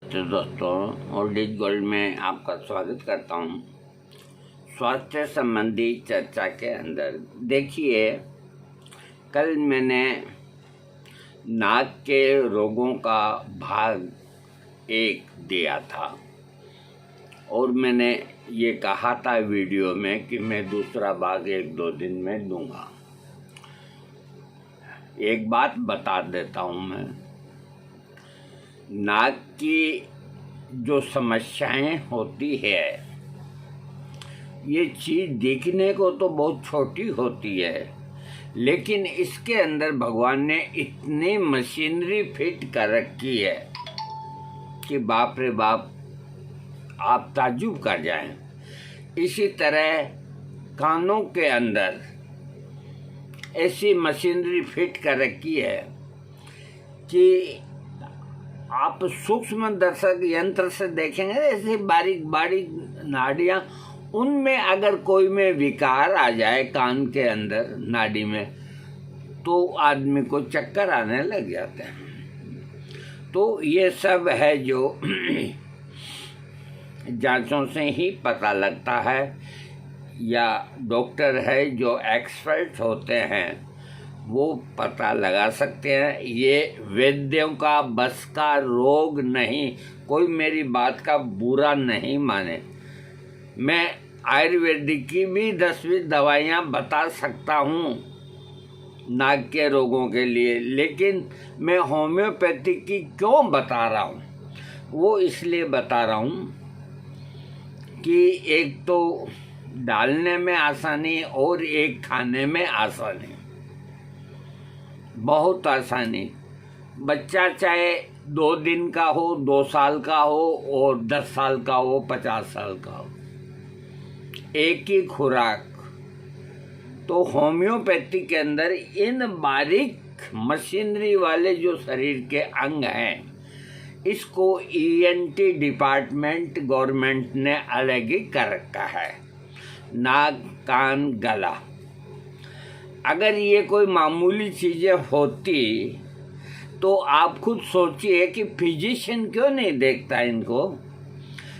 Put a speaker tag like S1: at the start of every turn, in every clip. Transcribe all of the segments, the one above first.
S1: तो दोस्तों, old is gold में आपका स्वागत करता हूँ। स्वास्थ्य संबंधी चर्चा के अंदर देखिए, कल मैंने नाक के रोगों का भाग 1 दिया था और मैंने ये कहा था वीडियो में कि मैं दूसरा भाग 1-2 दिन में दूंगा। एक बात बता देता हूँ, मैं नाक की जो समस्याएं होती है, ये चीज़ दिखने को तो बहुत छोटी होती है, लेकिन इसके अंदर भगवान ने इतनी मशीनरी फिट कर रखी है कि बाप रे बाप, आप ताज्जुब कर जाएं। इसी तरह कानों के अंदर ऐसी मशीनरी फिट कर रखी है कि आप सूक्ष्म दर्शक यंत्र से देखेंगे, ऐसे बारीक बारीक नाड़ियाँ, उनमें अगर कोई में विकार आ जाए कान के अंदर नाड़ी में, तो आदमी को चक्कर आने लग जाते हैं। तो ये सब है जो जांचों से ही पता लगता है, या डॉक्टर है जो एक्सपर्ट होते हैं वो पता लगा सकते हैं। ये वैद्यों का बस का रोग नहीं, कोई मेरी बात का बुरा नहीं माने। मैं आयुर्वेदिक की भी 10-20 दवाइयाँ बता सकता हूँ नाक के रोगों के लिए, लेकिन मैं होम्योपैथिक की क्यों बता रहा हूँ? वो इसलिए बता रहा हूँ कि एक तो डालने में आसानी और एक खाने में आसानी, बहुत आसानी। बच्चा चाहे 2 दिन का हो, 2 साल का हो और 10 साल का हो, 50 साल का हो, एक ही खुराक। तो होम्योपैथी के अंदर इन बारीक मशीनरी वाले जो शरीर के अंग हैं, इसको ENT डिपार्टमेंट गवर्नमेंट ने अलग ही कर रखा है। नाक, कान, गला। अगर ये कोई मामूली चीज़ें होती तो आप खुद सोचिए कि फिजिशियन क्यों नहीं देखता इनको।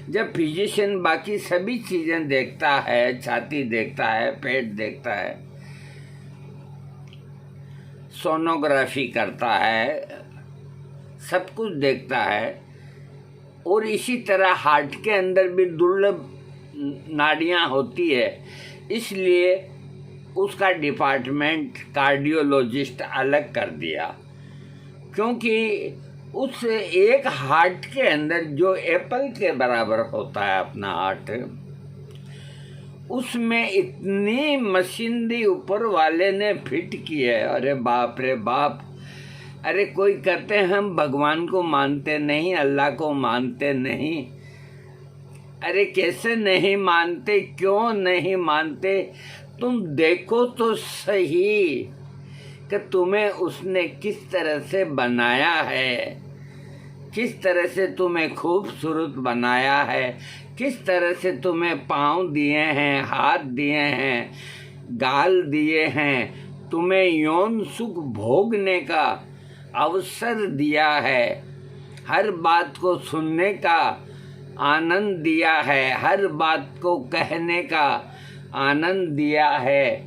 S1: जब फिजिशियन बाकी सभी चीज़ें देखता है, छाती देखता है, पेट देखता है, सोनोग्राफी करता है, सब कुछ देखता है, और इसी तरह हार्ट के अंदर भी दुर्लभ नाड़ियाँ होती है, इसलिए उसका डिपार्टमेंट कार्डियोलॉजिस्ट अलग कर दिया। क्योंकि उस एक हार्ट के अंदर जो एप्पल के बराबर होता है अपना हार्ट, उसमें इतनी मशीनरी ऊपर वाले ने फिट की है, अरे बाप रे बाप। अरे कोई कहते हैं हम भगवान को मानते नहीं, अल्लाह को मानते नहीं। अरे कैसे नहीं मानते, क्यों नहीं मानते? तुम देखो तो सही कि तुम्हें उसने किस तरह से बनाया है, किस तरह से तुम्हें खूबसूरत बनाया है, किस तरह से तुम्हें पाँव दिए हैं, हाथ दिए हैं, गाल दिए हैं, तुम्हें यौन सुख भोगने का अवसर दिया है, हर बात को सुनने का आनंद दिया है, हर बात को कहने का आनंद दिया है,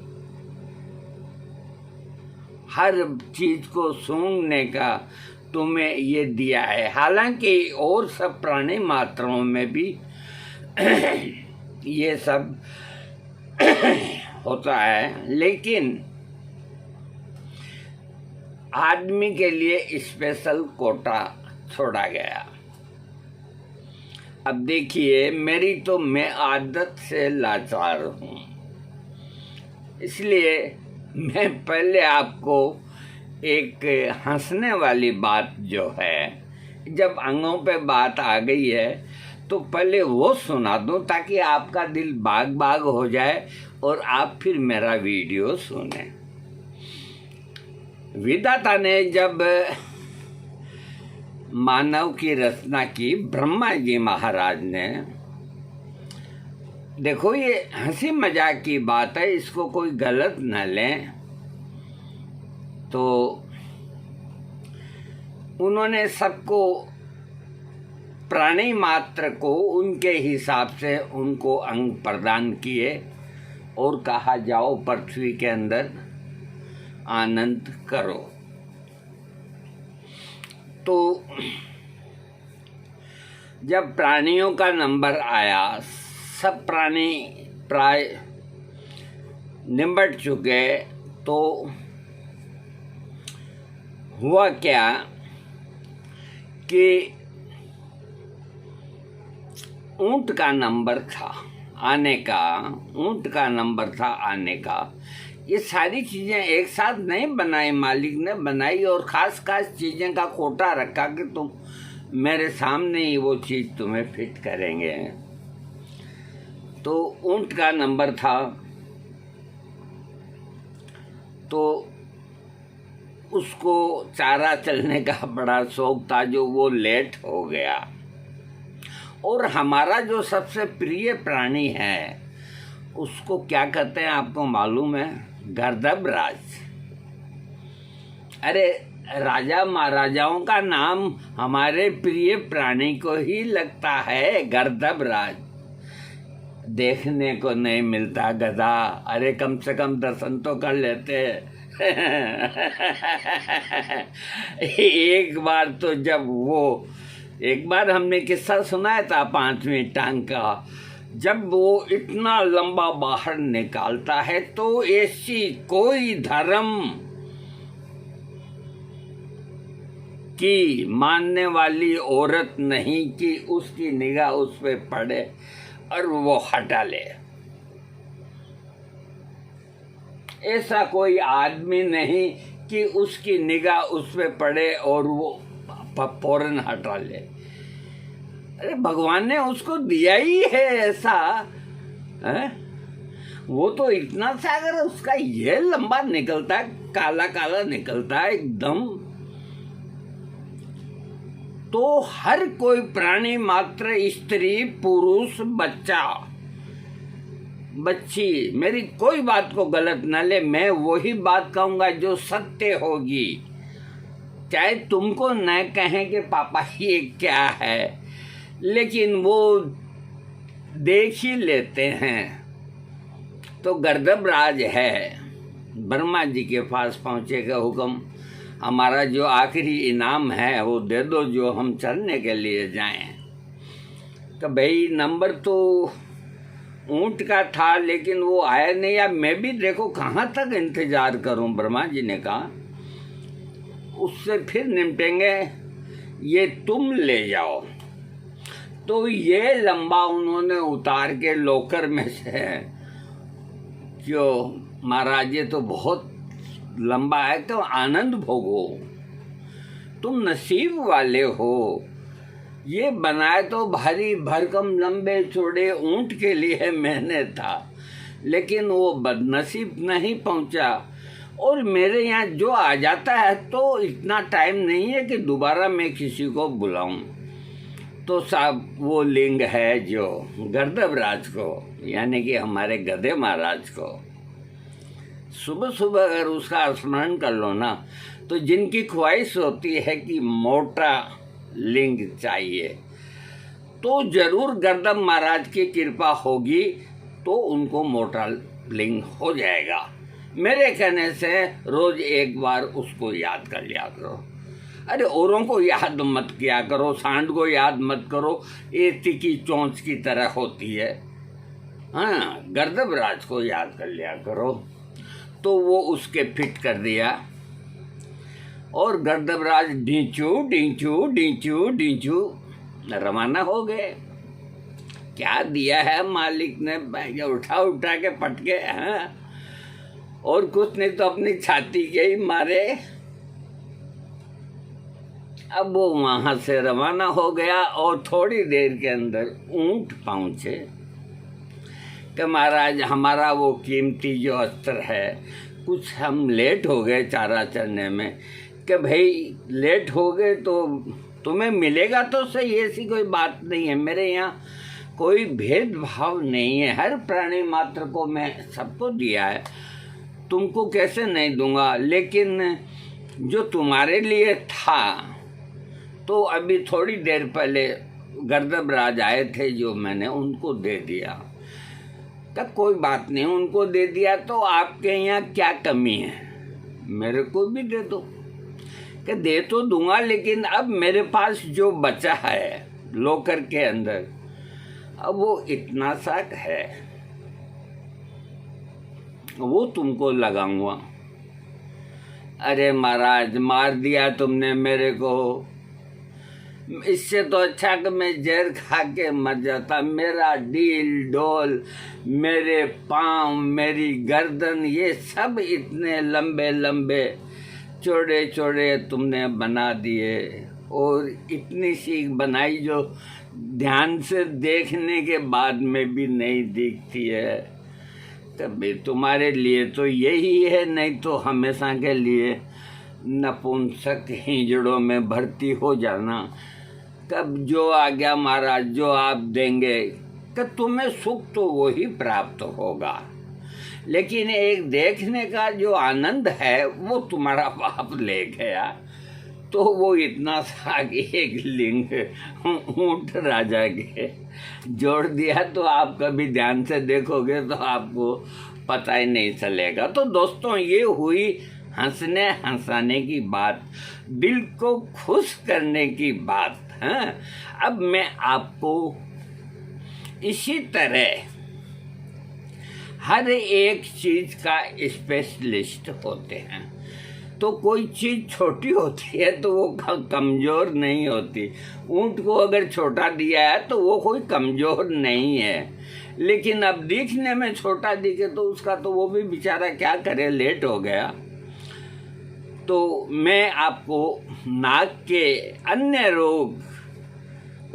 S1: हर चीज को सूंघने का तुम्हें ये दिया है। हालांकि और सब प्राणी मात्राओं में भी ये सब होता है, लेकिन आदमी के लिए स्पेशल कोटा छोड़ा गया। अब देखिए, मेरी तो मैं आदत से लाचार हूँ, इसलिए मैं पहले आपको एक हंसने वाली बात जो है, जब अंगों पे बात आ गई है तो पहले वो सुना दूँ ताकि आपका दिल बाग बाग हो जाए और आप फिर मेरा वीडियो सुने। विधाता ने जब मानव की रचना की, ब्रह्मा जी महाराज ने, देखो ये हंसी मजाक की बात है, इसको कोई गलत न लें, तो उन्होंने सबको प्राणी मात्र को उनके हिसाब से उनको अंग प्रदान किए और कहा जाओ पृथ्वी के अंदर आनंद करो। तो जब प्राणियों का नंबर आया, सब प्राणी प्राय निपट चुके, तो हुआ क्या कि ऊंट का नंबर था आने का, ऊंट का नंबर था आने का। ये सारी चीज़ें एक साथ नहीं बनाई, मालिक ने बनाई और ख़ास चीज़ें का कोटा रखा कि तुम मेरे सामने ही वो चीज़ तुम्हें फिट करेंगे। तो ऊंट का नंबर था, तो उसको चारा चलने का बड़ा शौक था, जो वो लेट हो गया। और हमारा जो सबसे प्रिय प्राणी है उसको क्या कहते हैं आपको मालूम है? गर्दभराज। अरे राजा महाराजाओं का नाम हमारे प्रिय प्राणी को ही लगता है, गर्दभराज। देखने को नहीं मिलता गधा, अरे कम से कम दर्शन तो कर लेते। एक बार हमने किस्सा सुनाया था 5वीं टांग का। जब वो इतना लंबा बाहर निकालता है तो ऐसी कोई धर्म की मानने वाली औरत नहीं कि उसकी निगाह उस पे पड़े और वो हटा ले। ऐसा कोई आदमी नहीं कि उसकी निगाह उस पे पड़े और वो फौरन हटा ले। अरे भगवान ने उसको दिया ही है ऐसा है? वो तो इतना सा अगर उसका ये लंबा निकलता है, काला काला निकलता है एकदम, तो हर कोई प्राणी मात्र, स्त्री पुरुष बच्चा बच्ची, मेरी कोई बात को गलत न ले, मैं वही बात कहूंगा जो सत्य होगी। चाहे तुमको न कहें कि पापा ये क्या है, लेकिन वो देख ही लेते हैं। तो गर्दभराज है, ब्रह्मा जी के पास पहुँचे का हुक्म, हमारा जो आखिरी इनाम है वो दे दो, जो हम चलने के लिए जाएं। तो भाई नंबर तो ऊंट का था, लेकिन वो आया नहीं। अब मैं भी देखो कहाँ तक इंतजार करूं, ब्रह्मा जी ने कहा उससे फिर निपटेंगे, ये तुम ले जाओ। तो ये लंबा उन्होंने उतार के लोकर में से, जो महाराज ये तो बहुत लंबा है, तो आनंद भोगो, तुम नसीब वाले हो। ये बनाए तो भारी भरकम लंबे चौड़े ऊंट के लिए मैंने था, लेकिन वो बदनसीब नहीं पहुंचा। और मेरे यहाँ जो आ जाता है तो इतना टाइम नहीं है कि दोबारा मैं किसी को बुलाऊं। तो साहब वो लिंग है जो गर्दभराज को, यानी कि हमारे गधे महाराज को, सुबह सुबह अगर उसका स्मरण कर लो ना, तो जिनकी ख्वाहिश होती है कि मोटा लिंग चाहिए, तो जरूर गर्दभ महाराज की कृपा होगी, तो उनको मोटा लिंग हो जाएगा। मेरे कहने से रोज एक बार उसको याद कर लिया करो। अरे औरों को याद मत किया करो, सांड को याद मत करो, ये तिकी चोंच की तरह होती है। हाँ, गर्दभराज को याद कर लिया करो। तो वो उसके फिट कर दिया और गर्दभराज ढींचू ढींचू ढींचू ढींचू रवाना हो गए। क्या दिया है मालिक ने, उठा उठा के पटके, हाँ, और कुछ नहीं तो अपनी छाती के ही मारे। अब वो वहां से रवाना हो गया और थोड़ी देर के अंदर ऊंट पहुंचे कि महाराज हमारा वो कीमती जो अस्त्र है, कुछ हम लेट हो गए चारा चरने में। कि भाई लेट हो गए तो तुम्हें मिलेगा तो सही, ऐसी कोई बात नहीं है। मेरे यहाँ कोई भेदभाव नहीं है, हर प्राणी मात्र को मैं सबको दिया है, तुमको कैसे नहीं दूंगा। लेकिन जो तुम्हारे लिए था, तो अभी थोड़ी देर पहले गर्दभ राज आए थे जो मैंने उनको दे दिया। तब कोई बात नहीं, उनको दे दिया तो आपके यहाँ क्या कमी है, मेरे को भी दे दो। कि दे तो दूंगा, लेकिन अब मेरे पास जो बचा है लोकर के अंदर, अब वो इतना सा है, वो तुमको लगाऊंगा। अरे महाराज, मार दिया तुमने मेरे को, इससे तो अच्छा कि मैं जहर खा के मर जाता। मेरा डील डोल, मेरे पाँव, मेरी गर्दन, ये सब इतने लंबे लंबे चौड़े चौड़े तुमने बना दिए, और इतनी सी बनाई जो ध्यान से देखने के बाद में भी नहीं दिखती है। तभी तुम्हारे लिए तो यही है, नहीं तो हमेशा के लिए नपुंसक हिजड़ों में भर्ती हो जाना। कब जो आ गया महाराज, जो आप देंगे, कि तुम्हें सुख तो वही प्राप्त होगा, लेकिन एक देखने का जो आनंद है वो तुम्हारा बाप ले गया। तो वो इतना सा कि एक लिंग ऊंट राजा के जोड़ दिया, तो आप कभी ध्यान से देखोगे तो आपको पता ही नहीं चलेगा। तो दोस्तों, ये हुई हंसने हंसाने की बात, दिल को खुश करने की बात। हाँ, अब मैं आपको इसी तरह हर एक चीज का स्पेशलिस्ट होते हैं। तो कोई चीज छोटी होती है तो वो कमजोर नहीं होती। ऊंट को अगर छोटा दिया है तो वो कोई कमजोर नहीं है, लेकिन अब दिखने में छोटा दिखे तो उसका तो वो भी बेचारा क्या करे, लेट हो गया। तो मैं आपको नाक के अन्य रोग,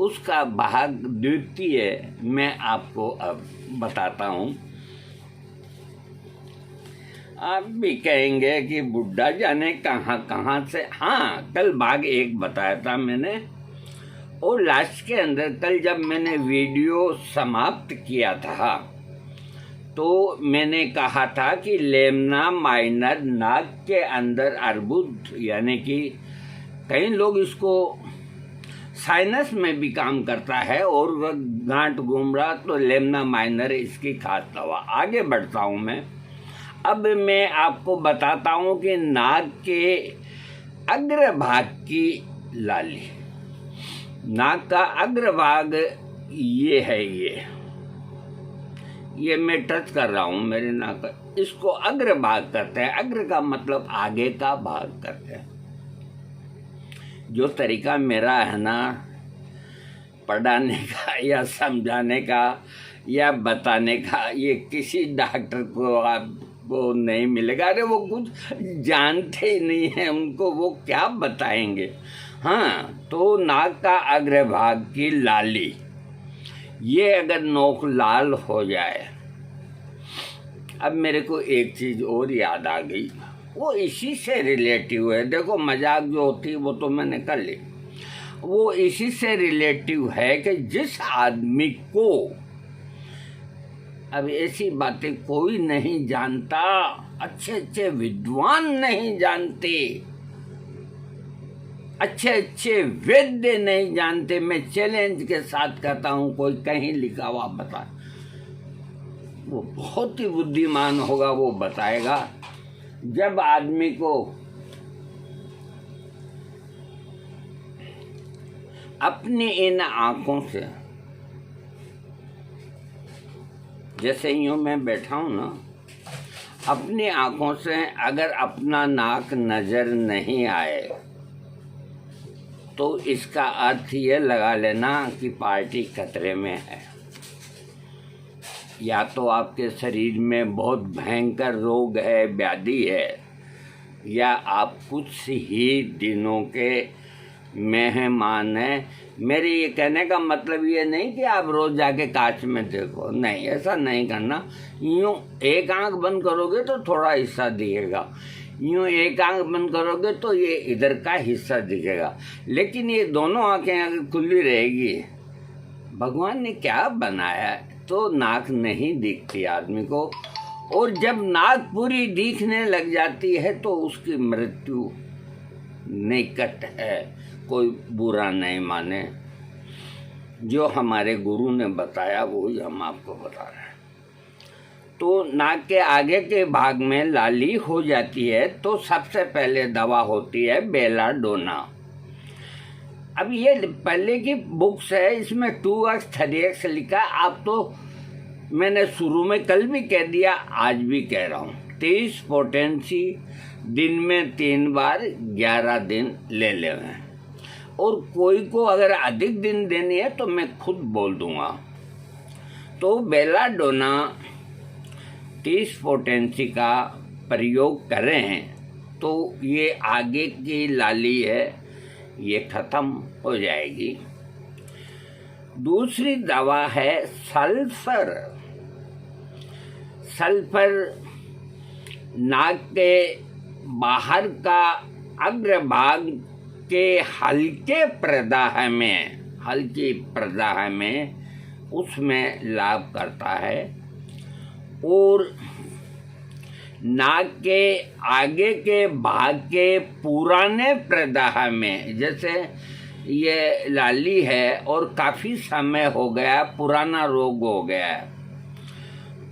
S1: उसका भाग द्वितीय मैं आपको अब बताता हूँ। आप भी कहेंगे कि बुढ़ा जाने कहाँ कहाँ से। हाँ, कल भाग 1 बताया था मैंने, और लास्ट के अंदर कल जब मैंने वीडियो समाप्त किया था तो मैंने कहा था कि लेमना माइनर नाक के अंदर अर्बुद, यानी कि कई लोग इसको साइनस में भी काम करता है और वह गांठ घूम रहा, तो लेमना माइनर इसकी खास दवा। आगे बढ़ता हूँ मैं। अब मैं आपको बताता हूँ कि नाक के अग्रभाग की लाली, नाक का अग्रभाग ये है, ये मैं टच कर रहा हूँ मेरे नाक का, इसको अग्रभाग करते हैं। अग्र का मतलब आगे का भाग करते हैं। जो तरीका मेरा है ना पढ़ाने का या समझाने का या बताने का, ये किसी डॉक्टर को आपको नहीं मिलेगा। अरे वो कुछ जानते ही नहीं है, उनको वो क्या बताएंगे। हाँ, तो नाक का अग्रभाग की लाली, ये अगर नोक लाल हो जाए। अब मेरे को एक चीज़ और याद आ गई, वो इसी से रिलेटिव है। देखो, मजाक जो होती है वो तो मैंने कर ली, वो इसी से रिलेटिव है कि जिस आदमी को, अब ऐसी बातें कोई नहीं जानता, अच्छे अच्छे विद्वान नहीं जानते, अच्छे अच्छे वैद्य नहीं जानते। मैं चैलेंज के साथ कहता हूँ, कोई कहीं लिखा हुआ बता, वो बहुत ही बुद्धिमान होगा, वो बताएगा। जब आदमी को अपनी इन आंखों से, जैसे यूं मैं बैठा हूं ना, अपनी आंखों से अगर अपना नाक नजर नहीं आए तो इसका अर्थ ये लगा लेना कि पार्टी खतरे में है। या तो आपके शरीर में बहुत भयंकर रोग है, व्याधि है, या आप कुछ ही दिनों के मेहमान हैं। मेरे ये कहने का मतलब ये नहीं कि आप रोज जाके कांच में देखो, नहीं, ऐसा नहीं करना। यूँ एक आंख बंद करोगे तो थोड़ा हिस्सा दिखेगा, यूँ एक आंख बंद करोगे तो ये इधर का हिस्सा दिखेगा, लेकिन ये दोनों आंखें अगर खुली रहेगी, भगवान ने क्या बनाया है, तो नाक नहीं दिखती आदमी को। और जब नाक पूरी दिखने लग जाती है तो उसकी मृत्यु निकट है, कोई बुरा नहीं माने। जो हमारे गुरु ने बताया वही हम आपको बता रहे हैं। तो नाक के आगे के भाग में लाली हो जाती है तो सबसे पहले दवा होती है बेलाडोना। अब ये पहले की बुक्स है, इसमें 2x 3x लिखा। आप तो मैंने शुरू में कल भी कह दिया, आज भी कह रहा हूँ, 23 पोटेंसी दिन में 3 बार 11 दिन ले लें। और कोई को अगर अधिक दिन देनी है तो मैं खुद बोल दूंगा। तो बेलाडोना 30 पोटेंसी का प्रयोग करें तो ये आगे की लाली है ये खत्म हो जाएगी। दूसरी दवा है सल्फर। सल्फर नाक के बाहर का अग्रभाग के हल्की प्रदाह में उसमें लाभ करता है। और नाक के आगे के भाग के पुराने प्रदाह में, जैसे ये लाली है और काफ़ी समय हो गया, पुराना रोग हो गया है,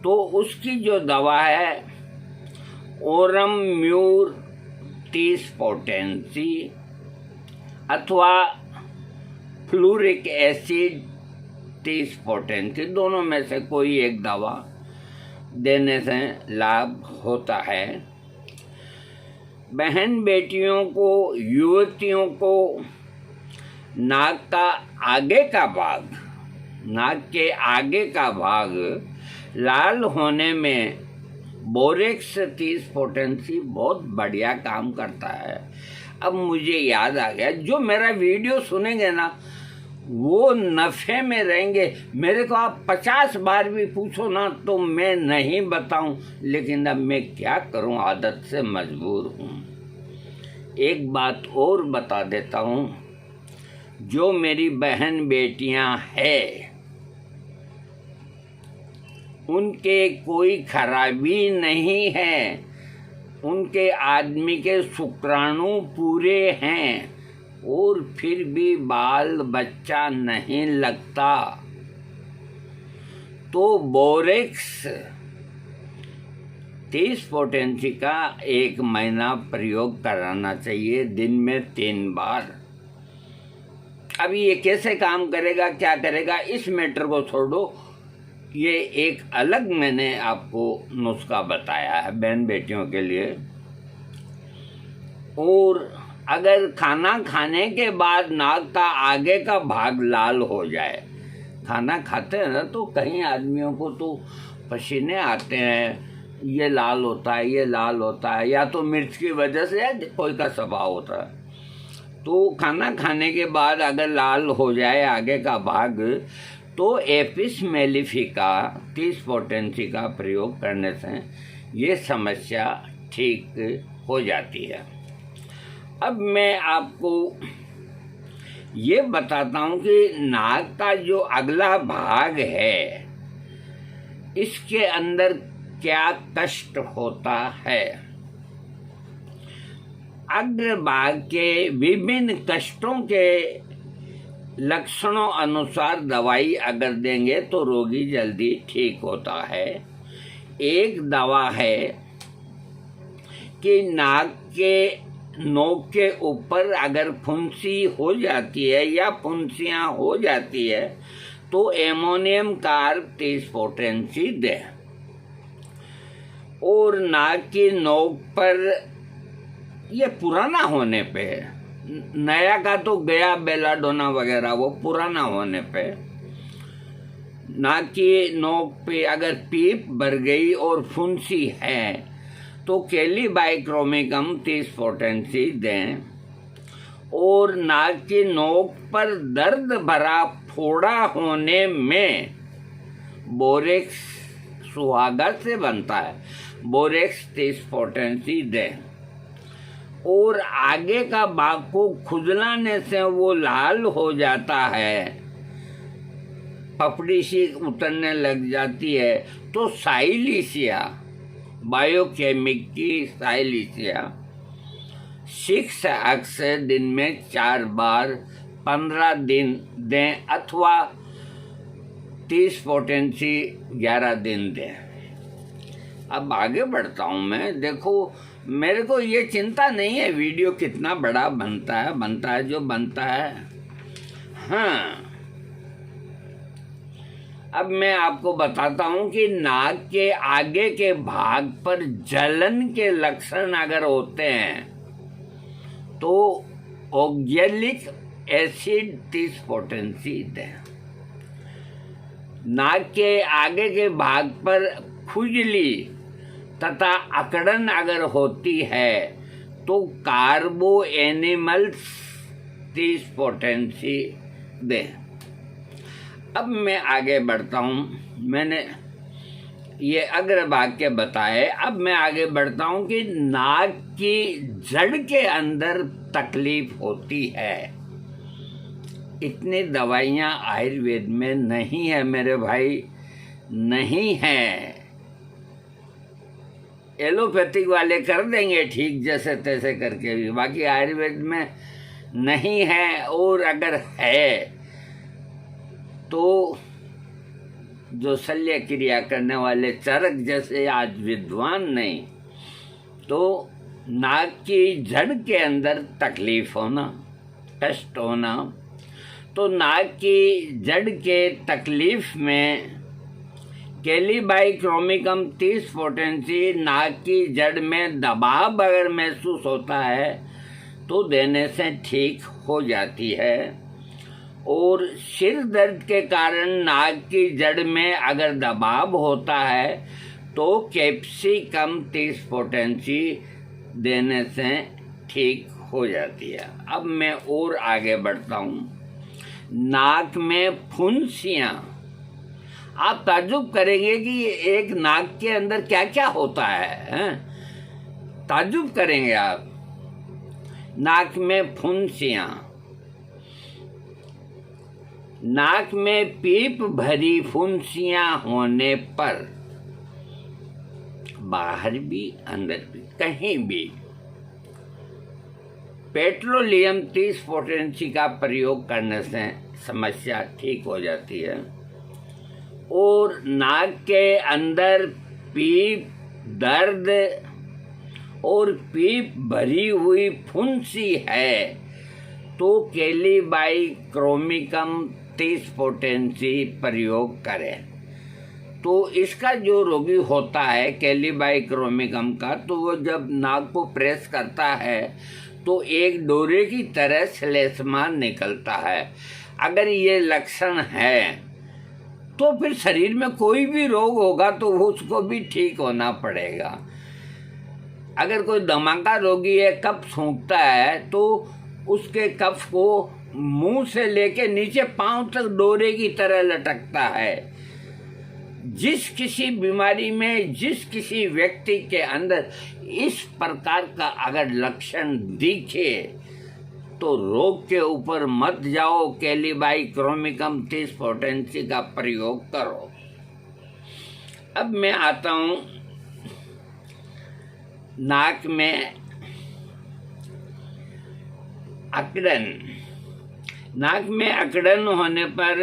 S1: तो उसकी जो दवा है ओरम म्यूर 30 पोटेंसी अथवा फ्लूरिक एसिड 30 पोटेंसी, दोनों में से कोई एक दवा देने से लाभ होता है। बहन बेटियों को, युवतियों को नाक का आगे का भाग, नाक के आगे का भाग लाल होने में बोरेक्स 30 पोटेंसी बहुत बढ़िया काम करता है। अब मुझे याद आ गया, जो मेरा वीडियो सुनेंगे ना वो नफ़े में रहेंगे। मेरे को आप 50 बार भी पूछो ना तो मैं नहीं बताऊं, लेकिन अब मैं क्या करूं, आदत से मजबूर हूं। एक बात और बता देता हूं, जो मेरी बहन बेटियां हैं उनके कोई खराबी नहीं है, उनके आदमी के शुक्राणु पूरे हैं और फिर भी बाल बच्चा नहीं लगता, तो बोरेक्स 30 पोटेंसी का 1 महीना प्रयोग कराना चाहिए, दिन में 3 बार। अब ये कैसे काम करेगा, क्या करेगा, इस मैटर को छोड़ो, ये एक अलग मैंने आपको नुस्खा बताया है बहन बेटियों के लिए। और अगर खाना खाने के बाद नाक का आगे का भाग लाल हो जाए, खाना खाते हैं ना तो कई आदमियों को तो पसीने आते हैं, ये लाल होता है, ये लाल होता है, या तो मिर्च की वजह से या कोई का स्वभाव होता है। तो खाना खाने के बाद अगर लाल हो जाए आगे का भाग, तो एपिस मेलिफिका 30 पोटेंसी का प्रयोग करने से ये समस्या ठीक हो जाती है। अब मैं आपको ये बताता हूँ कि नाक का जो अगला भाग है इसके अंदर क्या कष्ट होता है। अग्रभाग के विभिन्न कष्टों के लक्षणों अनुसार दवाई अगर देंगे तो रोगी जल्दी ठीक होता है। एक दवा है कि नाक के नोक के ऊपर अगर फुंसी हो जाती है या फुंसियाँ हो जाती है तो एमोनियम कार्ब 30 पोटेंसी दें। और नाक की नोक पर ये पुराना होने पे, नया का तो गया बेलाडोना वगैरह, वो पुराना होने पे नाक की नोक पे अगर पीप भर गई और फुंसी है तो कैलीबाइक्रोमिकम 30 पोटेंसी दें। और नाक की नोक पर दर्द भरा फोड़ा होने में बोरेक्स सुहागा से बनता है, बोरेक्स 30 पोटेंसी दें। और आगे का भाग को खुजलाने से वो लाल हो जाता है, पपड़ी सी उतरने लग जाती है, तो साइलिसिया, बायोकेमिक की साइलिसिया 6x दिन में 4 बार 15 दिन दें, अथवा 30 पोटेंसी 11 दिन दें। अब आगे बढ़ता हूँ मैं। देखो, मेरे को ये चिंता नहीं है वीडियो कितना बड़ा बनता है जो बनता है। हाँ, अब मैं आपको बताता हूँ कि नाक के आगे के भाग पर जलन के लक्षण अगर होते हैं तो ऑक्जेलिक एसिड 30 पोटेंसी दें। नाक के आगे के भाग पर खुजली तथा अकड़न अगर होती है तो कार्बो एनिमल्स 30 पोटेंसी दें। अब मैं आगे बढ़ता हूँ। मैंने ये अग्रभाग बताए। अब मैं आगे बढ़ता हूँ कि नाक की जड़ के अंदर तकलीफ होती है। इतनी दवाइयाँ आयुर्वेद में नहीं है मेरे भाई, नहीं है। एलोपैथिक वाले कर देंगे ठीक जैसे तैसे करके भी, बाकी आयुर्वेद में नहीं है। और अगर है तो जो शल्य क्रिया करने वाले चरक जैसे आज विद्वान नहीं, तो नाक की जड़ के अंदर तकलीफ होना, कष्ट होना, तो नाक की जड़ के तकलीफ में कैलिबाइक्रोमिकम 30 पोटेंसी नाक की जड़ में दबाव अगर महसूस होता है तो देने से ठीक हो जाती है। और सिर दर्द के कारण नाक की जड़ में अगर दबाव होता है तो कैप्सिकम 30 पोटेंसी देने से ठीक हो जाती है। अब मैं और आगे बढ़ता हूँ। नाक में फुंसियाँ, आप ताज्जुब करेंगे कि एक नाक के अंदर क्या क्या होता है, ताज्जुब करेंगे आप। नाक में फुंसियाँ, नाक में पीप भरी फुंसियाँ होने पर, बाहर भी अंदर भी कहीं भी, पेट्रोलियम 30 पोटेंसी का प्रयोग करने से समस्या ठीक हो जाती है। और नाक के अंदर पीप, दर्द और पीप भरी हुई फुंसी है तो कैलिबाइक्रोमिकम 30 पोटेंसी प्रयोग करें। तो इसका जो रोगी होता है कैलिबाइक्रोमिकम का, तो वो जब नाक को प्रेस करता है तो एक डोरे की तरह श्लेष्मान निकलता है। अगर ये लक्षण है तो फिर शरीर में कोई भी रोग होगा तो उसको भी ठीक होना पड़ेगा। अगर कोई दमा रोगी है, कफ सूंघता है, तो उसके कफ को मुंह से लेके नीचे पांव तक डोरे की तरह लटकता है। जिस किसी बीमारी में, जिस किसी व्यक्ति के अंदर इस प्रकार का अगर लक्षण दिखे तो रोग के ऊपर मत जाओ, कैलिबाइक्रोमिकम 30 पोटेंसी का प्रयोग करो। अब मैं आता हूं नाक में अकड़न। नाक में अकड़न होने पर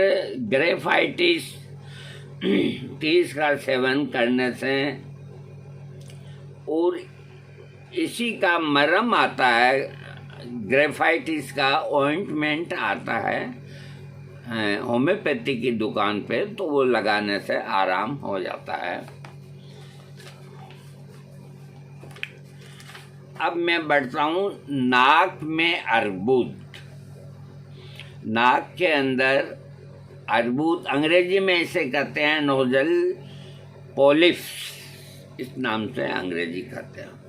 S1: ग्रेफाइटिस 30 का सेवन करने से, और इसी का मरहम आता है, ग्रेफाइटिस का ऑइंटमेंट आता है होम्योपैथी की दुकान पे, तो वो लगाने से आराम हो जाता है। अब मैं बढ़ता हूँ नाक में अर्बुद। नाक के अंदर अर्बुद, अंग्रेजी में इसे कहते हैं नोजल पॉलिप्स, इस नाम से अंग्रेजी कहते हैं।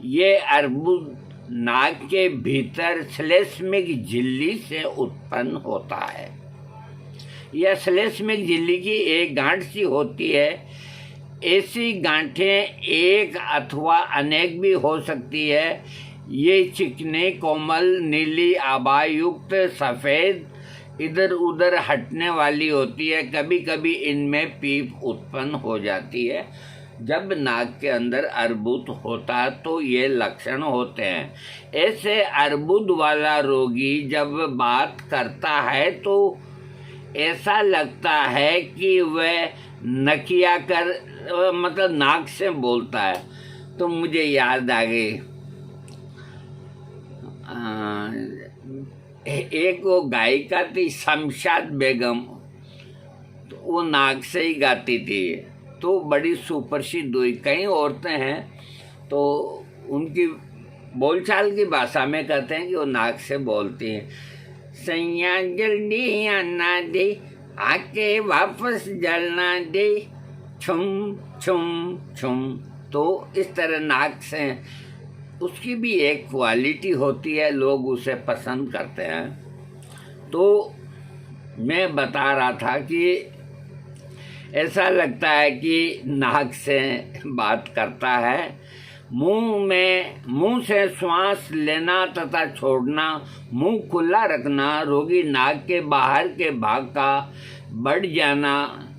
S1: ये अर्बुद नाक के भीतर श्लेष्मिक झिल्ली से उत्पन्न होता है। यह श्लेष्मिक झिल्ली की एक गांठ सी होती है। ऐसी गांठें एक अथवा अनेक भी हो सकती है। ये चिकने, कोमल, नीली आभायुक्त, सफ़ेद, इधर उधर हटने वाली होती है। कभी कभी इनमें पीप उत्पन्न हो जाती है। जब नाक के अंदर अर्बुद होता है तो ये लक्षण होते हैं। ऐसे अर्बुद वाला रोगी जब बात करता है तो ऐसा लगता है कि वह नकिया कर मतलब नाक से बोलता है। तो मुझे याद आ गई एक वो गायिका थी शमशाद बेगम, तो वो नाक से ही गाती थी, तो बड़ी सुप्रसिद्ध हुई। कई औरतें हैं तो उनकी बोलचाल की भाषा में कहते हैं कि वो नाक से बोलती हैं। सैया जल्दी आना दे, आके वापस जलना दे, छुम छुम छुम। तो इस तरह नाक से उसकी भी एक क्वालिटी होती है, लोग उसे पसंद करते हैं। तो मैं बता रहा था कि ऐसा लगता है कि नाक से बात करता है। मुंह से श्वास लेना तथा छोड़ना, मुंह खुला रखना, रोगी नाक के बाहर के भाग का बढ़ जाना,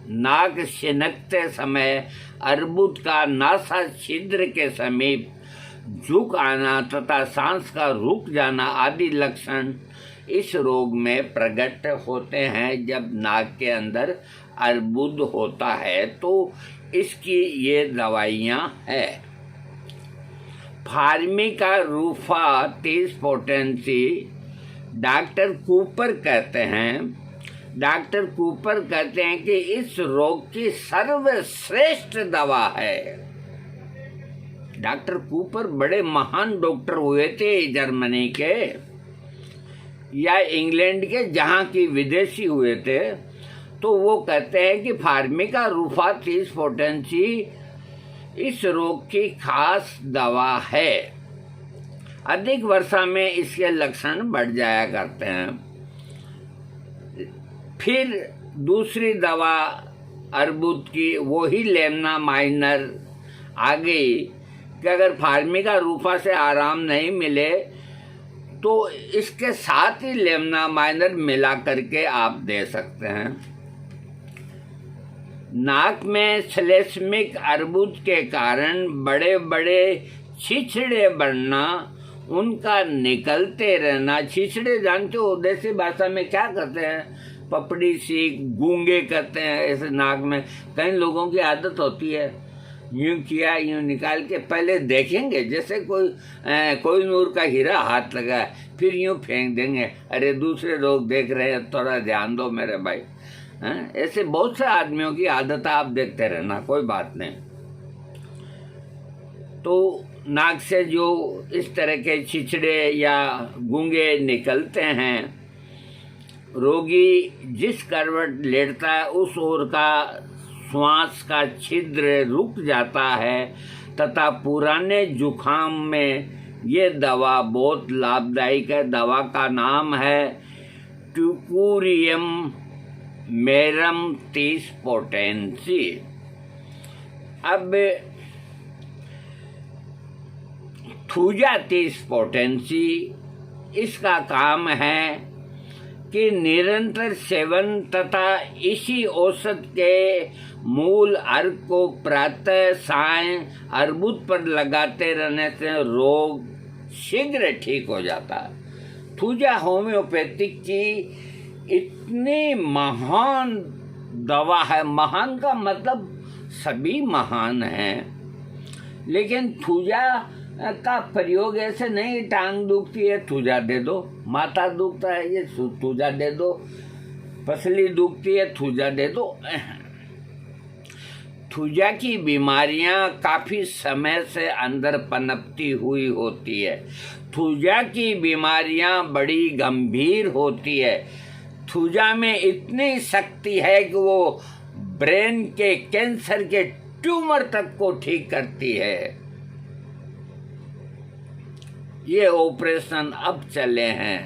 S1: नाक सिनकते समय अर्बुद का नासा छिद्र के समीप झुक आना तथा सांस का रुक जाना आदि लक्षण इस रोग में प्रकट होते हैं। जब नाक के अंदर अर्बुद होता है तो इसकी ये दवाइयाँ हैं। फार्मिका रूफा 30 पोटेंसी डॉक्टर कूपर कहते हैं कि इस रोग की सर्वश्रेष्ठ दवा है। डॉक्टर कूपर बड़े महान डॉक्टर हुए थे, जर्मनी के या इंग्लैंड के, जहाँ की विदेशी हुए थे। तो वो कहते हैं कि फार्मिका रूफा 30 पोटेंसी इस रोग की खास दवा है। अधिक वर्षा में इसके लक्षण बढ़ जाया करते हैं। फिर दूसरी दवा अर्बुद की वही लेमना माइनर आ गई कि अगर फार्मिका रूफा से आराम नहीं मिले तो इसके साथ ही लेमना माइनर मिला करके आप दे सकते हैं। नाक में श्लेष्मिक अर्बुद के कारण बड़े बड़े छिछड़े बढ़ना, उनका निकलते रहना। छिछड़े जानते हो देसी भाषा में क्या कहते हैं? पपड़ी सी, गूंगे कहते हैं। ऐसे नाक में कई लोगों की आदत होती है, यूं किया यूं निकाल के पहले देखेंगे जैसे कोई नूर का हीरा हाथ लगा है, फिर यूं फेंक देंगे। अरे दूसरे लोग देख रहे हैं, थोड़ा ध्यान दो मेरे भाई। ऐसे बहुत से आदमियों की आदत आप देखते रहना, कोई बात नहीं। तो नाक से जो इस तरह के छिछड़े या गूंगे निकलते हैं, रोगी जिस करवट लेटता है उस ओर का श्वास का छिद्र रुक जाता है तथा पुराने जुखाम में ये दवा बहुत लाभदायक है। दवा का नाम है ट्यूकुरियम मेरम 30 पोटेंसी। अब थूजा 30 पोटेंसी, इसका काम है कि निरंतर सेवन तथा इसी औषध के मूल अर्क को प्रातः साय अर्बुद पर लगाते रहने से रोग शीघ्र ठीक हो जाता है। थूजा होम्योपैथिक की इतनी महान दवा है। महान का मतलब सभी महान हैं, लेकिन थूजा का प्रयोग ऐसे नहीं, टांग दुखती है थूजा दे दो, माथा दुखता है ये थूजा दे दो, पसली दुखती है थूजा दे दो। थूजा की बीमारियां काफ़ी समय से अंदर पनपती हुई होती है। थूजा की बीमारियां बड़ी गंभीर होती है। थूजा में इतनी शक्ति है कि वो ब्रेन के कैंसर के ट्यूमर तक को ठीक करती है। ये ऑपरेशन अब चले हैं।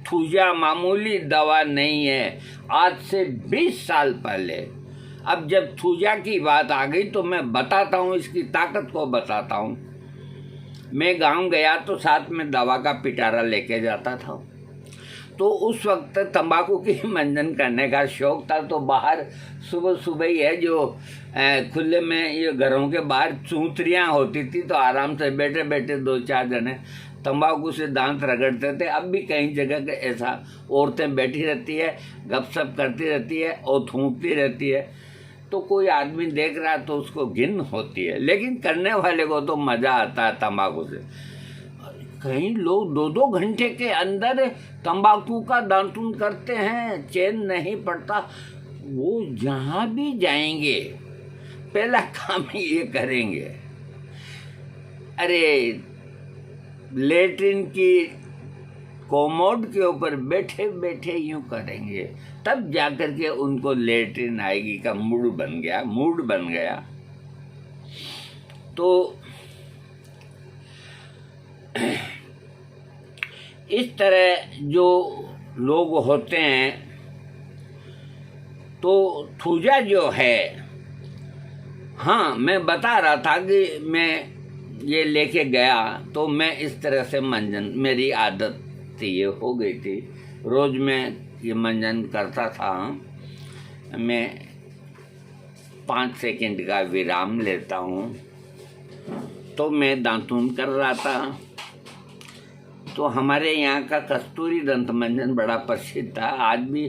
S1: थूजा मामूली दवा नहीं है। आज से 20 साल पहले, अब जब थूजा की बात आ गई तो मैं बताता हूँ, इसकी ताकत को बताता हूँ। मैं गांव गया तो साथ में दवा का पिटारा लेके जाता था। तो उस वक्त तंबाकू की मंजन करने का शौक था, तो बाहर सुबह सुबह ही है जो खुले में ये घरों के बाहर चूंतरियाँ होती थी, तो आराम से बैठे बैठे 2-4 जने तंबाकू से दांत रगड़ते थे। अब भी कई जगह ऐसा औरतें बैठी रहती है, गपशप करती रहती है और थूकती रहती है, तो कोई आदमी देख रहा है तो उसको घिन होती है, लेकिन करने वाले को तो मज़ा आता है तंबाकू से। कई लोग 2-2 घंटे के अंदर तंबाकू का दातून करते हैं, चैन नहीं पड़ता। वो जहाँ भी जाएंगे पहला काम ये करेंगे, अरे लेटरिन की कोमोड के ऊपर बैठे बैठे यूं करेंगे, तब जाकर के उनको लेटरिन आएगी का मूड बन गया। तो इस तरह जो लोग होते हैं, तो थूजा जो है, हाँ मैं बता रहा था कि मैं ये लेके गया तो मैं इस तरह से मंजन, मेरी आदत थी, ये हो गई थी, रोज़ मैं ये मंजन करता था। मैं 5 सेकंड का विराम लेता हूँ, तो मैं दातून कर रहा था। तो हमारे यहाँ का कस्तूरी दंत मंजन बड़ा प्रसिद्ध था। आज भी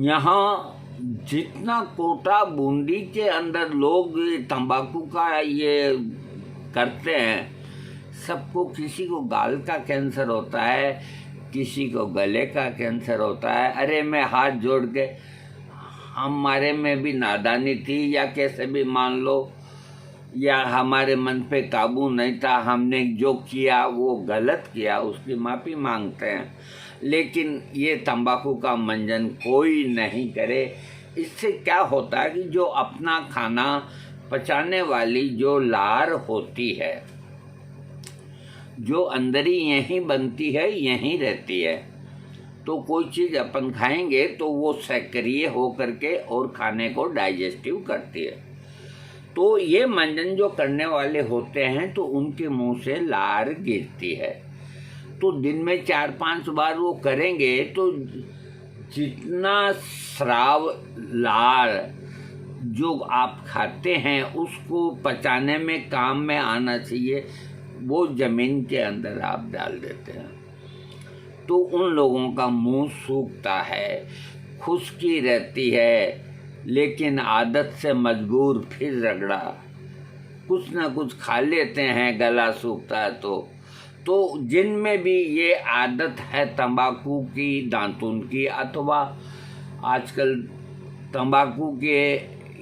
S1: यहाँ जितना कोटा बूंदी के अंदर लोग तंबाकू का ये करते हैं, सबको, किसी को गाल का कैंसर होता है, किसी को गले का कैंसर होता है। अरे मैं हाथ जोड़ के, हमारे में भी नादानी थी या कैसे भी मान लो, या हमारे मन पे काबू नहीं था, हमने जो किया वो गलत किया, उसकी माफ़ी मांगते हैं। लेकिन ये तंबाकू का मंजन कोई नहीं करे। इससे क्या होता है कि जो अपना खाना पचाने वाली जो लार होती है, जो अंदर ही यहीं बनती है, यहीं रहती है, तो कोई चीज़ अपन खाएंगे तो वो सक्रिय हो करके और खाने को डाइजेस्टिव करती है। तो ये मंजन जो करने वाले होते हैं तो उनके मुंह से लार गिरती है, तो दिन में 4-5 बार वो करेंगे तो जितना स्राव लार जो आप खाते हैं उसको पचाने में काम में आना चाहिए, वो ज़मीन के अंदर आप डाल देते हैं। तो उन लोगों का मुंह सूखता है, खुश्की रहती है, लेकिन आदत से मजबूर फिर रगड़ा, कुछ ना कुछ खा लेते हैं, गला सूखता है। तो जिनमें भी ये आदत है तंबाकू की, दातून की, अथवा आजकल तंबाकू के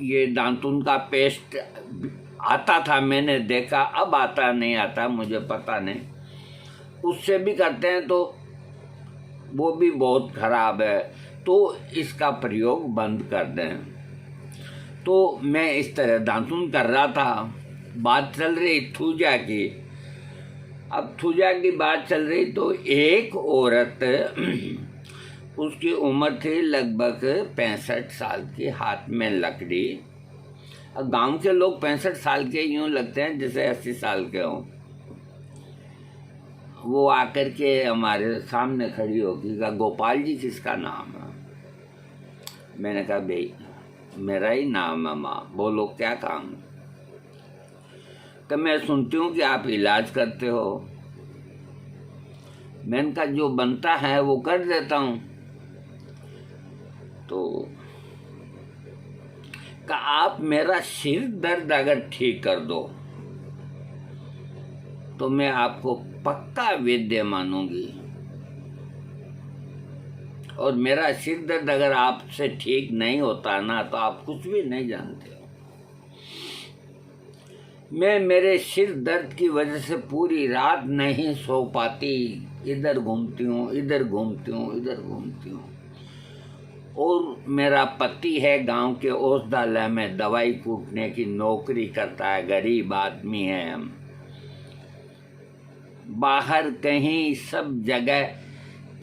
S1: ये दातून का पेस्ट आता था, मैंने देखा, अब आता नहीं आता मुझे पता नहीं, उससे भी करते हैं तो वो भी बहुत खराब है, तो इसका प्रयोग बंद कर दें। तो मैं इस तरह दातून कर रहा था, बात चल रही थूजा की। अब थूजा की बात चल रही तो एक औरत, उसकी उम्र थी लगभग 65 साल की, हाथ में लकड़ी। अब गांव के लोग 65 साल के यूँ लगते हैं जैसे 80 साल के हों। वो आकर के हमारे सामने खड़ी होगी, कहा गोपाल जी किसका नाम है? मैंने कहा भाई मेरा ही नाम है माँ, बोलो क्या काम? तो मैं सुनती हूँ कि आप इलाज करते हो। मैंने कहा जो बनता है वो कर देता हूँ। तो कहा आप मेरा सिर दर्द अगर ठीक कर दो तो मैं आपको पक्का वैद्य मानूंगी, और मेरा सिर दर्द अगर आपसे ठीक नहीं होता ना तो आप कुछ भी नहीं जानते हो। मैं मेरे सिर दर्द की वजह से पूरी रात नहीं सो पाती, इधर घूमती हूँ, इधर घूमती हूँ, इधर घूमती हूँ। और मेरा पति है गांव के औषधालय में दवाई कूटने की नौकरी करता है, गरीब आदमी है हम। बाहर कहीं सब जगह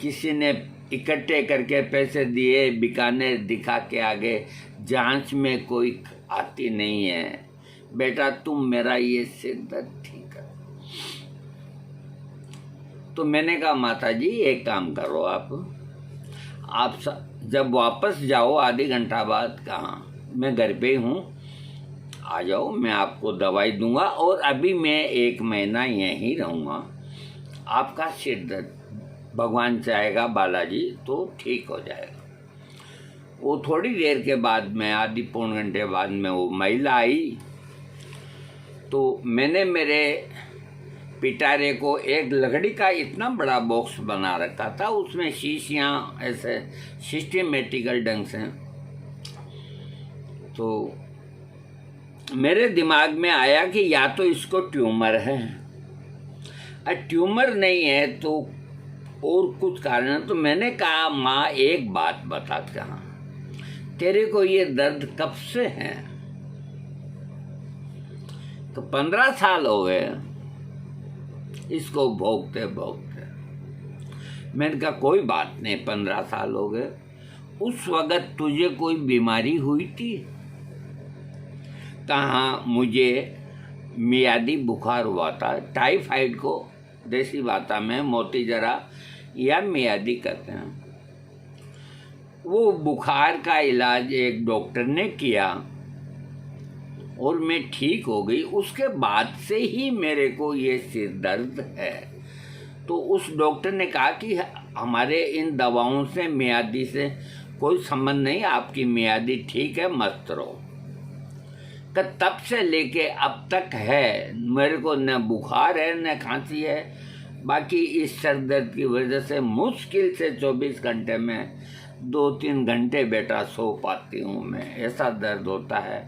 S1: किसी ने इकट्ठे करके पैसे दिए, बीकानेर दिखा के आगे, जांच में कोई आती नहीं है। बेटा तुम मेरा ये सिर दर्द ठीक कर। तो मैंने कहा माता जी एक काम करो, आप जब वापस जाओ आधे घंटा बाद, कहाँ मैं घर पे हूँ, आ जाओ, मैं आपको दवाई दूंगा, और अभी मैं 1 महीना यहीं रहूँगा, आपका सिर दर्द भगवान चाहेगा बालाजी तो ठीक हो जाएगा। वो थोड़ी देर के बाद में, आधी पौन घंटे बाद में वो महिला आई, तो मैंने मेरे पिटारे को एक लकड़ी का इतना बड़ा बॉक्स बना रखा था, उसमें शीशियाँ ऐसे सिस्टमेटिकल ढंग से। तो मेरे दिमाग में आया कि या तो इसको ट्यूमर है, और ट्यूमर नहीं है तो और कुछ कारण है। तो मैंने कहा माँ एक बात बता, कहा तेरे को ये दर्द कब से है? तो 15 साल हो गए इसको भोगते भोगते। मैंने कहा कोई बात नहीं, 15 साल हो गए। उस वक़्त तुझे कोई बीमारी हुई थी? कहाँ मुझे मियादी बुखार हुआ था, टाइफाइड को देसी भाषा में मोती जरा या मियादी कहते हैं। वो बुखार का इलाज एक डॉक्टर ने किया और मैं ठीक हो गई। उसके बाद से ही मेरे को ये सिर दर्द है। तो उस डॉक्टर ने कहा कि हमारे इन दवाओं से मियादी से कोई संबंध नहीं, आपकी मियादी ठीक है, मस्त रहो। तब से लेके अब तक है, मेरे को न बुखार है न खांसी है। बाकी इस सर दर्द की वजह से मुश्किल से 24 घंटे में 2-3 घंटे बेटा सो पाती हूँ मैं, ऐसा दर्द होता है।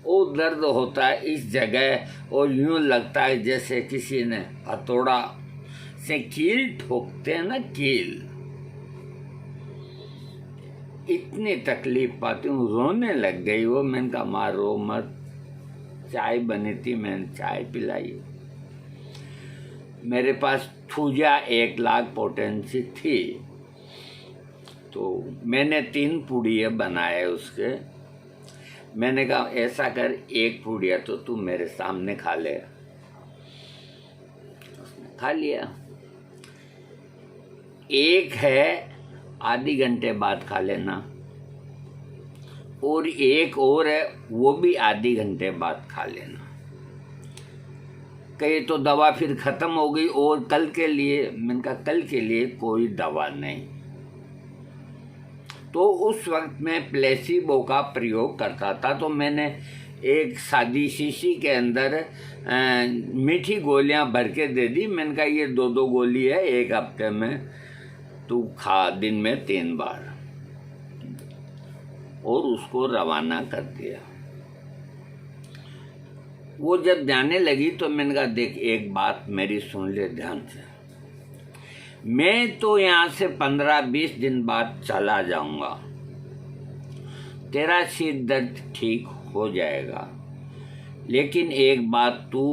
S1: वो दर्द होता है इस जगह और यूँ लगता है जैसे किसी ने हथौड़ा से कील ठोकते हैं ना, कील। इतनी तकलीफ पाती हूँ, रोने लग गई वो। मैंने कहा माँ रो मत। चाय बनी थी, मैंने चाय पिलाई। मेरे पास थूजा 1 लाख पोटेंसी थी, तो मैंने 3 पुड़िया बनाए उसके। मैंने कहा ऐसा कर, 1 पुड़िया तो तू मेरे सामने खा ले। उसने खा लिया। एक है आधी घंटे बाद खा लेना, और एक और है वो भी आधी घंटे बाद खा लेना। कहीं तो दवा फिर ख़त्म हो गई और कल के लिए, मैंने कहा कल के लिए कोई दवा नहीं। तो उस वक्त मैं प्लेसिबो का प्रयोग करता था। तो मैंने एक सादी शीशी के अंदर मीठी गोलियां भर के दे दी। मैंने कहा ये 2-2 गोली है, 1 हफ्ते में तू खा, दिन में 3 बार, और उसको रवाना कर दिया। वो जब जाने लगी तो मैंने कहा देख एक बात मेरी सुन ले ध्यान से, मैं तो यहाँ से 15-20 दिन बाद चला जाऊंगा, तेरा सिर दर्द ठीक हो जाएगा, लेकिन एक बात तू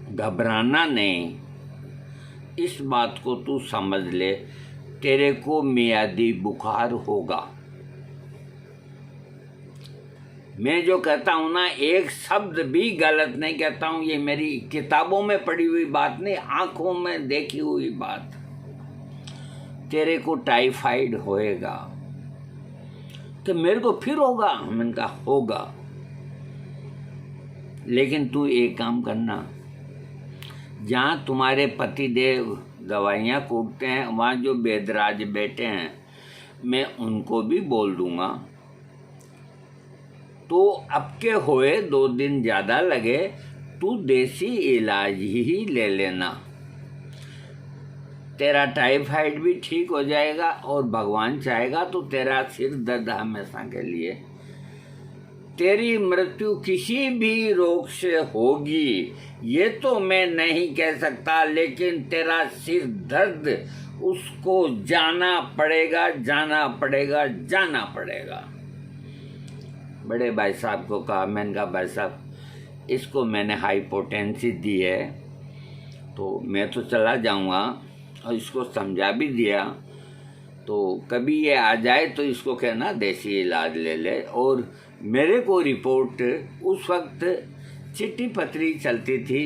S1: घबराना नहीं, इस बात को तू समझ ले, तेरे को मियादी बुखार होगा। मैं जो कहता हूँ ना, एक शब्द भी गलत नहीं कहता हूँ। ये मेरी किताबों में पढ़ी हुई बात नहीं, आंखों में देखी हुई बात। तेरे को टाइफाइड होएगा। तो मेरे को फिर होगा? मैंने कहा होगा, लेकिन तू एक काम करना, जहाँ तुम्हारे पतिदेव दवाइयाँ कूटते हैं वहाँ जो बेदराज बैठे हैं, मैं उनको भी बोल दूँगा। तो अब के होए 2 दिन ज़्यादा लगे, तू देसी इलाज ही ले लेना, तेरा टाइफाइड भी ठीक हो जाएगा, और भगवान चाहेगा तो तेरा सिर दर्द हमेशा के लिए, तेरी मृत्यु किसी भी रोग से होगी ये तो मैं नहीं कह सकता, लेकिन तेरा सिर दर्द उसको जाना पड़ेगा, जाना पड़ेगा, जाना पड़ेगा। बड़े भाई साहब को कहा, मैंने कहा भाई साहब इसको मैंने हाइपोटेंसी दी है, तो मैं तो चला जाऊंगा, और इसको समझा भी दिया, तो कभी ये आ जाए तो इसको कहना देसी इलाज ले ले। और मेरे को रिपोर्ट उस वक्त चिट्ठी पत्री चलती थी,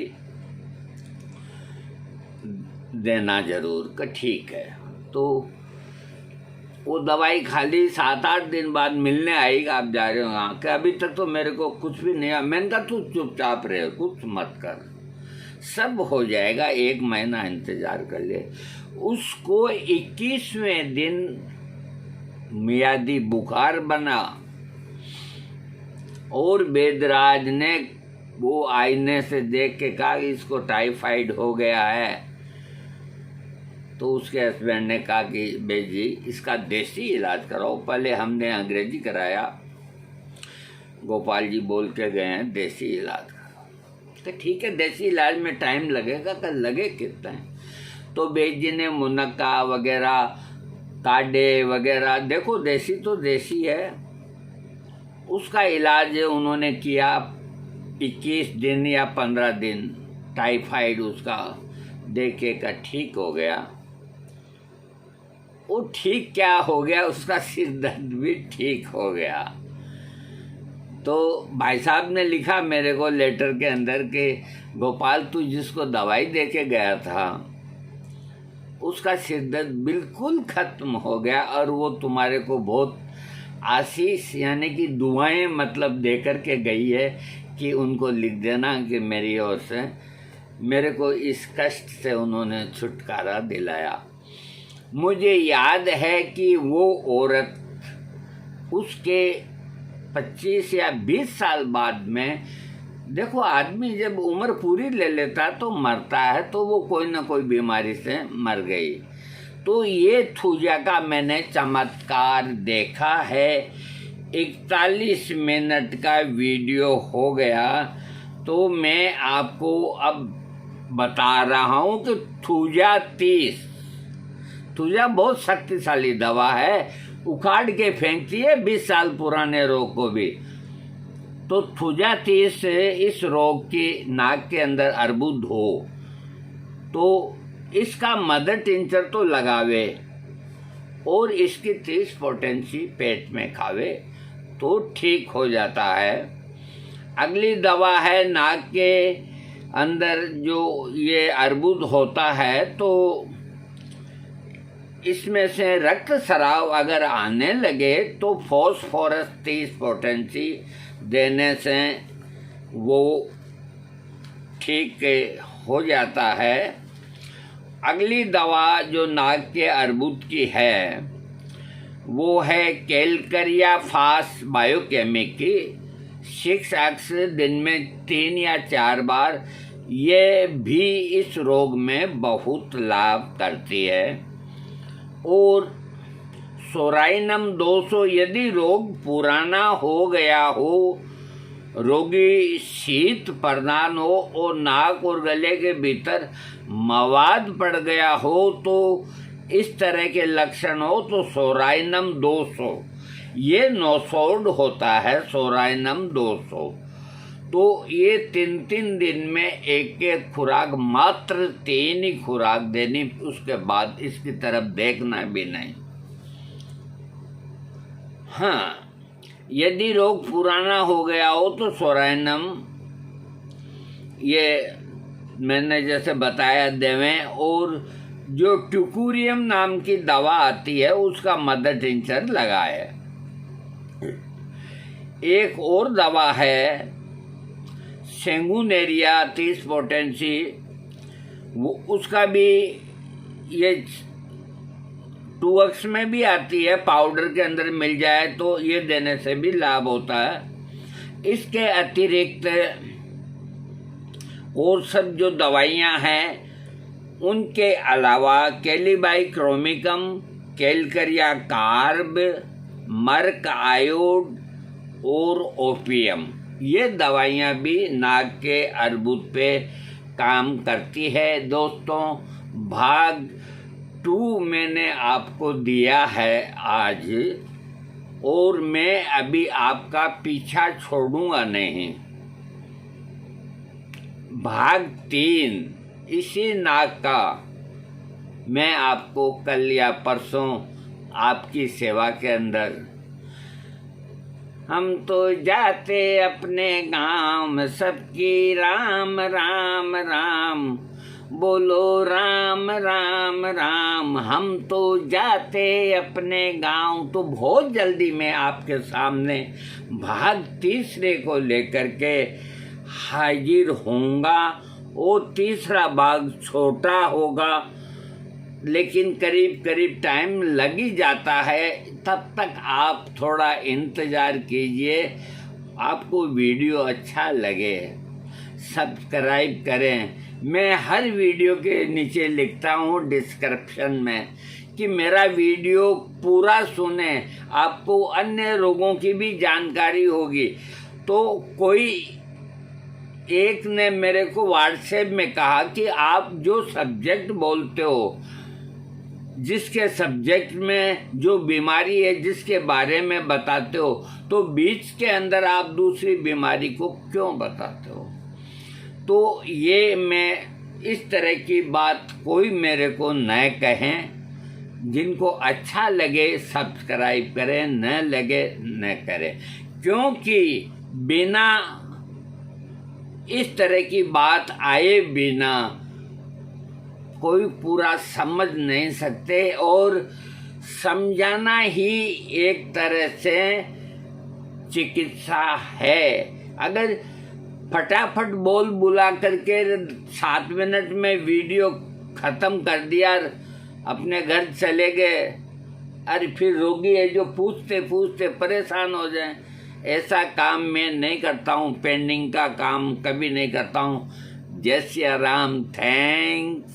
S1: देना जरूर का ठीक है। तो वो दवाई खाली 7-8 दिन बाद मिलने आई, आप जा रहे हो यहाँ, कि अभी तक तो मेरे को कुछ भी नहीं। मैंने कहा तू चुपचाप रहे, कुछ मत कर, सब हो जाएगा, 1 महीना इंतजार कर ले। उसको 21वें दिन मियादी बुखार बना और वेदराज ने वो आईने से देख के कहा कि इसको टाइफाइड हो गया है। तो उसके हस्बैंड ने कहा कि बेजी इसका देसी इलाज कराओ। पहले हमने अंग्रेजी कराया, गोपाल जी बोल के गए हैं देसी इलाज कराओ। तो ठीक है, देसी इलाज में टाइम लगेगा, कल लगे कितना है। तो बेजी ने मुनक्का वगैरह, काढ़े वगैरह, देखो देसी तो देसी है, उसका इलाज उन्होंने किया। 21 दिन या 15 दिन टाइफाइड उसका देखे का ठीक हो गया। वो ठीक क्या हो गया, उसका सिर दर्द भी ठीक हो गया। तो भाई साहब ने लिखा मेरे को लेटर के अंदर कि गोपाल तू जिसको दवाई दे के गया था उसका सिर दर्द बिल्कुल खत्म हो गया, और वो तुम्हारे को बहुत आशीष यानी कि दुआएं मतलब दे कर के गई है कि उनको लिख देना कि मेरी ओर से मेरे को इस कष्ट से उन्होंने छुटकारा दिलाया। मुझे याद है कि वो औरत उसके 25 या 20 साल बाद में, देखो आदमी जब उम्र पूरी ले लेता तो मरता है, तो वो कोई ना कोई बीमारी से मर गई। तो ये थूजा का मैंने चमत्कार देखा है। 41 मिनट का वीडियो हो गया। तो मैं आपको अब बता रहा हूँ कि थूजा 30, थूजा बहुत शक्तिशाली दवा है, उखाड़ के फेंकती है 20 साल पुराने रोग को भी। तो थूजा 30 से इस रोग की नाक के अंदर अर्बुद हो तो इसका मदर टिंचर तो लगावे और इसकी 30 पोटेंसी पेट में खावे तो ठीक हो जाता है। अगली दवा है नाक के अंदर जो ये अर्बुद होता है, तो इसमें से रक्त स्राव अगर आने लगे तो फॉस्फोरस 30 पोटेंसी देने से वो ठीक हो जाता है। अगली दवा जो नाक के अर्बुद की है वो है कैलकरिया फास बायोकेमिक की 6x दिन में 3 या 4 बार। ये भी इस रोग में बहुत लाभ करती है। और सोराइनम 200 यदि रोग पुराना हो गया हो, रोगी शीत प्रदान हो और नाक और गले के भीतर मवाद पड़ गया हो, तो इस तरह के लक्षण हो तो सोराइनम 200, ये नोसोड होता है सोराइनम 200। तो ये 3 दिन में एक खुराक, मात्र 3 ही खुराक देनी, उसके बाद इसकी तरफ देखना भी नहीं। हाँ, यदि रोग पुराना हो गया हो तो सोराइनम ये मैंने जैसे बताया देवें। और जो ट्यूकुरियम नाम की दवा आती है उसका मदर टिंचर लगाए। एक और दवा है सेंगुनेरिया 30 पोटेंसी, वो उसका भी ये 2x में भी आती है, पाउडर के अंदर मिल जाए तो ये देने से भी लाभ होता है। इसके अतिरिक्त और सब जो दवाइयाँ हैं उनके अलावा कैलिबाइक्रोमिकम, कैलकरिया कार्ब, मर्क आयोड और ओपियम, ये दवाइयाँ भी नाक के अर्बुद पे काम करती है। दोस्तों, भाग 2 मैंने आपको दिया है आज, और मैं अभी आपका पीछा छोड़ूंगा नहीं। भाग 3 इसी नाक का मैं आपको कल या परसों आपकी सेवा के अंदर। हम तो जाते अपने गांव में, सबकी राम राम राम, बोलो राम राम राम। हम तो जाते अपने गांव। तो बहुत जल्दी मैं आपके सामने भाग 3 को लेकर के हाजिर होऊंगा। वो तीसरा भाग छोटा होगा, लेकिन करीब करीब टाइम लग ही जाता है। तब तक आप थोड़ा इंतज़ार कीजिए, आपको वीडियो अच्छा लगे सब्सक्राइब करें। मैं हर वीडियो के नीचे लिखता हूँ डिस्क्रिप्शन में कि मेरा वीडियो पूरा सुने, आपको अन्य रोगों की भी जानकारी होगी। तो कोई एक ने मेरे को व्हाट्सएप में कहा कि आप जो सब्जेक्ट बोलते हो, जिसके सब्जेक्ट में जो बीमारी है जिसके बारे में बताते हो, तो बीच के अंदर आप दूसरी बीमारी को क्यों बताते हो। तो ये मैं इस तरह की बात कोई मेरे को न कहें, जिनको अच्छा लगे सब्सक्राइब करें, न लगे न करें, क्योंकि बिना इस तरह की बात आए बिना कोई पूरा समझ नहीं सकते, और समझाना ही एक तरह से चिकित्सा है। अगर फटाफट बोल बुला करके 7 मिनट में वीडियो ख़त्म कर दिया, अपने घर चले गए, अरे फिर रोगी है जो पूछते पूछते परेशान हो जाए। ऐसा काम मैं नहीं करता हूँ, पेंडिंग का काम कभी नहीं करता हूँ। जय श्री राम, थैंक्स।